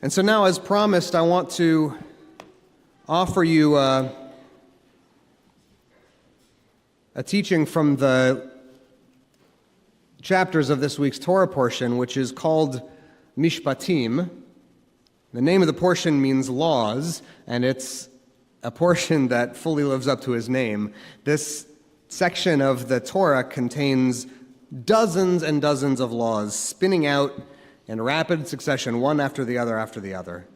And so now, as promised, I want to offer you a teaching from the chapters of this week's Torah portion, which is called Mishpatim. The name of the portion means laws, and it's a portion that fully lives up to his name. This section of the Torah contains dozens and dozens of laws spinning out in rapid succession, one after the other after the other.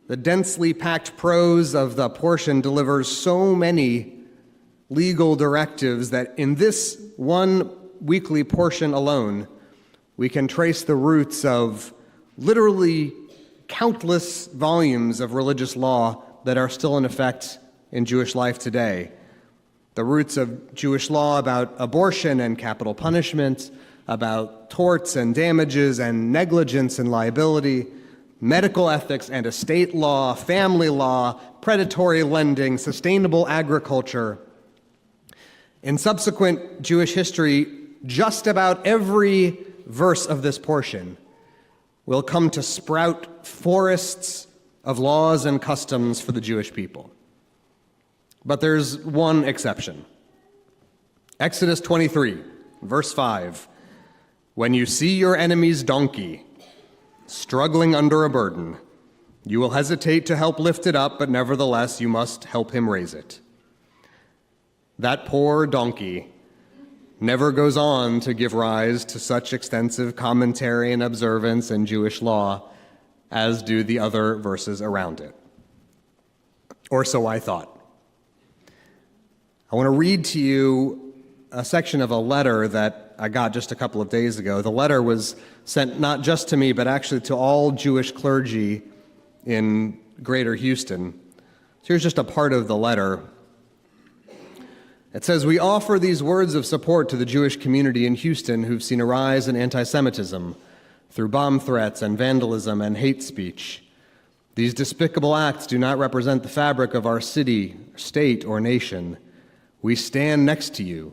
The densely packed prose of the portion delivers so many legal directives that in this one weekly portion alone, we can trace the roots of literally countless volumes of religious law that are still in effect in Jewish life today. The roots of Jewish law about abortion and capital punishment, about torts and damages and negligence and liability, medical ethics and estate law, family law, predatory lending, sustainable agriculture. In subsequent Jewish history, just about every verse of this portion will come to sprout forests of laws and customs for the Jewish people. But there's one exception. Exodus 23, verse 5. When you see your enemy's donkey struggling under a burden, you will hesitate to help lift it up, but nevertheless you must help him raise it. That poor donkey never goes on to give rise to such extensive commentary and observance in Jewish law as do the other verses around it. Or so I thought. I want to read to you a section of a letter that I got just a couple of days ago. The letter was sent not just to me, but actually to all Jewish clergy in Greater Houston. So here's just a part of the letter. It says, "We offer these words of support to the Jewish community in Houston who've seen a rise in anti-Semitism through bomb threats and vandalism and hate speech. These despicable acts do not represent the fabric of our city, state, or nation. We stand next to you,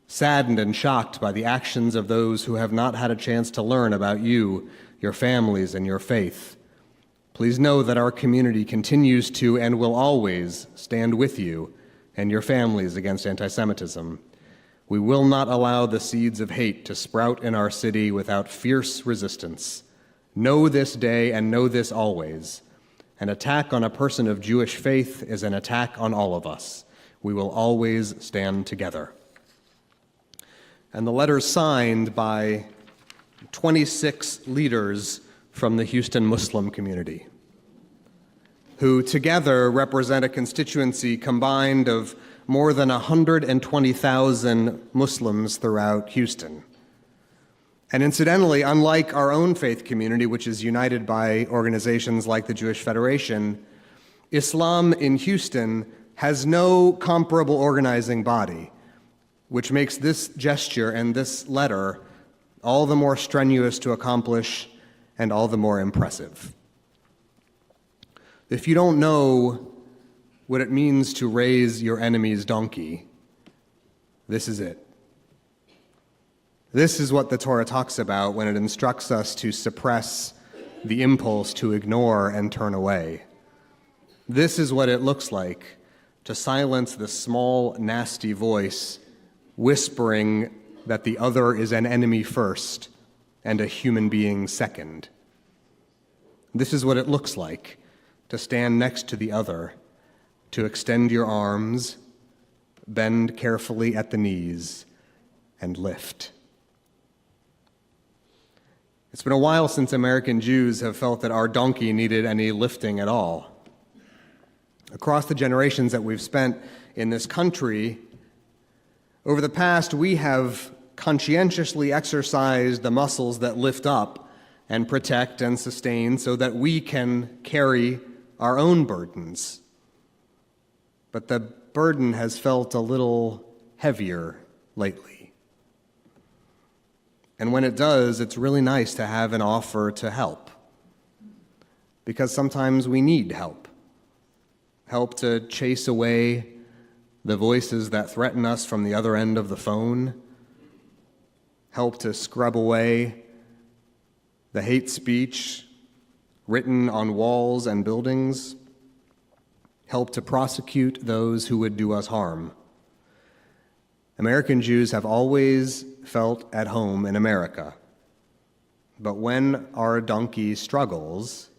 saddened and shocked by the actions of those who have not had a chance to learn about you, your families, and your faith. Please know that our community continues to and will always stand with you and your families against anti-Semitism. We will not allow the seeds of hate to sprout in our city without fierce resistance. Know this day and know this always. An attack on a person of Jewish faith is an attack on all of us. We will always stand together." And the letter's signed by 26 leaders from the Houston Muslim community, who together represent a constituency combined of more than 120,000 Muslims throughout Houston. And incidentally, unlike our own faith community, which is united by organizations like the Jewish Federation, Islam in Houston has no comparable organizing body, which makes this gesture and this letter all the more strenuous to accomplish and all the more impressive. If you don't know what it means to raise your enemy's donkey, this is it. This is what the Torah talks about when it instructs us to suppress the impulse to ignore and turn away. This is what it looks like to silence the small, nasty voice whispering that the other is an enemy first and a human being second. This is what it looks like to stand next to the other, to extend your arms, bend carefully at the knees, and lift. It's been a while since American Jews have felt that our donkey needed any lifting at all. Across the generations that we've spent in this country, over the past, we have conscientiously exercised the muscles that lift up and protect and sustain so that we can carry our own burdens. But the burden has felt a little heavier lately. And when it does, it's really nice to have an offer to help. Because sometimes we need help. Help to chase away the voices that threaten us from the other end of the phone. Help to scrub away the hate speech written on walls and buildings, help to prosecute those who would do us harm. American Jews have always felt at home in America. But when our donkey struggles,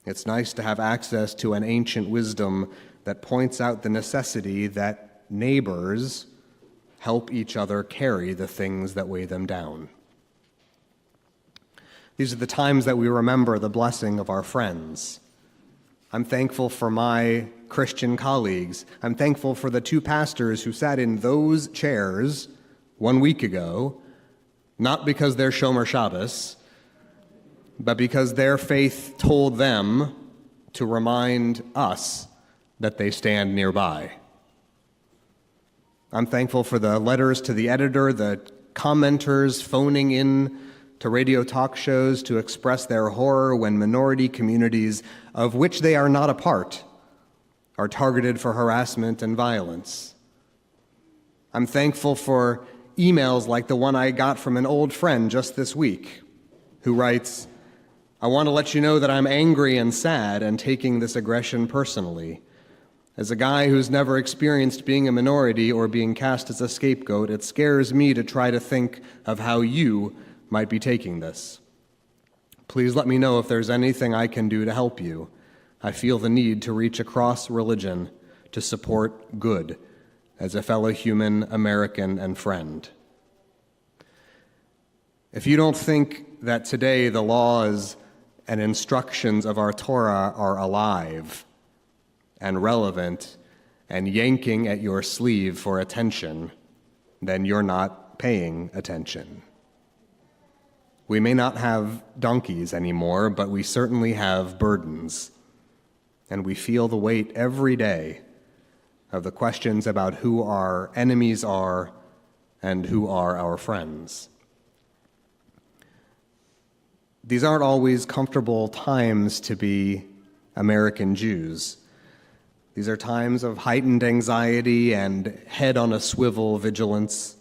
it's nice to have access to an ancient wisdom that points out the necessity that neighbors help each other carry the things that weigh them down. These are the times that we remember the blessing of our friends. I'm thankful for my Christian colleagues. I'm thankful for the two pastors who sat in those chairs 1 week ago, not because they're Shomer Shabbos, but because their faith told them to remind us that they stand nearby. I'm thankful for the letters to the editor, the commenters phoning in to radio talk shows to express their horror when minority communities, of which they are not a part, are targeted for harassment and violence. I'm thankful for emails like the one I got from an old friend just this week, who writes, "I want to let you know that I'm angry and sad and taking this aggression personally. As a guy who's never experienced being a minority or being cast as a scapegoat, it scares me to try to think of how you might be taking this. Please let me know if there's anything I can do to help you. I feel the need to reach across religion to support good as a fellow human, American, and friend." If you don't think that today the laws and instructions of our Torah are alive and relevant and yanking at your sleeve for attention, then you're not paying attention. We may not have donkeys anymore, but we certainly have burdens. And we feel the weight every day of the questions about who our enemies are and who are our friends. These aren't always comfortable times to be American Jews. These are times of heightened anxiety and head-on-a-swivel vigilance.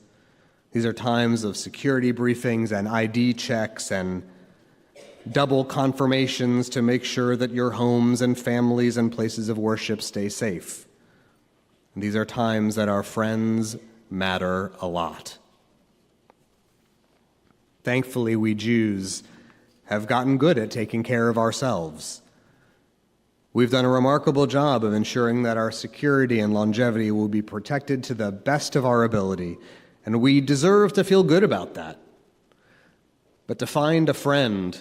These are times of security briefings and ID checks and double confirmations to make sure that your homes and families and places of worship stay safe. And these are times that our friends matter a lot. Thankfully, we Jews have gotten good at taking care of ourselves. We've done a remarkable job of ensuring that our security and longevity will be protected to the best of our ability, and we deserve to feel good about that. But to find a friend,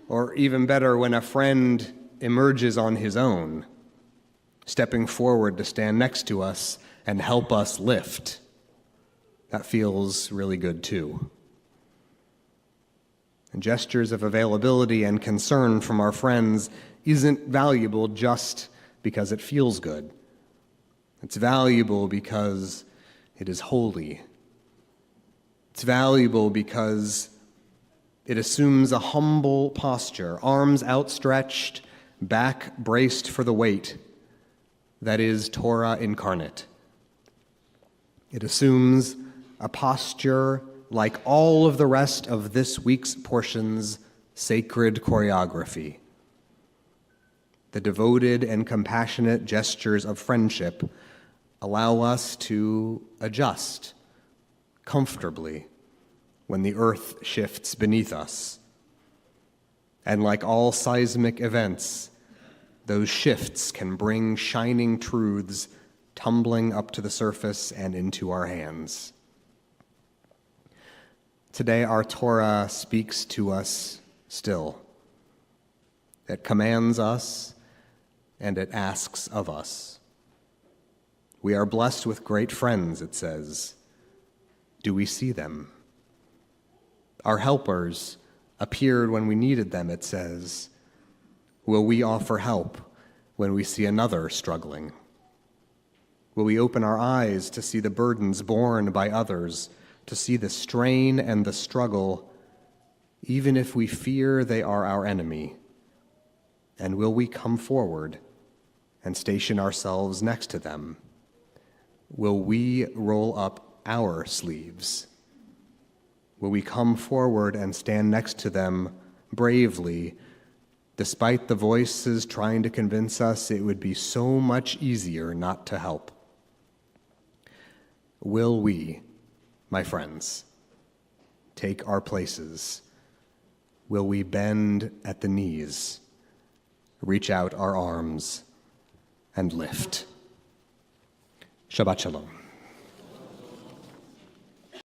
or even better, when a friend emerges on his own, stepping forward to stand next to us and help us lift, that feels really good too. And gestures of availability and concern from our friends isn't valuable just because it feels good. It's valuable because it is holy. It's valuable because it assumes a humble posture, arms outstretched, back braced for the weight that is Torah incarnate. It assumes a posture like all of the rest of this week's portion's sacred choreography. The devoted and compassionate gestures of friendship allow us to adjust comfortably when the earth shifts beneath us. And like all seismic events, those shifts can bring shining truths tumbling up to the surface and into our hands. Today, our Torah speaks to us still. It commands us, and it asks of us. We are blessed with great friends, it says. Do we see them? Our helpers appeared when we needed them, it says. Will we offer help when we see another struggling? Will we open our eyes to see the burdens borne by others, to see the strain and the struggle, even if we fear they are our enemy? And will we come forward and station ourselves next to them? Will we roll up our sleeves? Will we come forward and stand next to them bravely, Despite the voices trying to convince us it would be so much easier not to help. Will we, my friends, take our places? Will we bend at the knees, reach out our arms, and lift? Shabbat Shalom.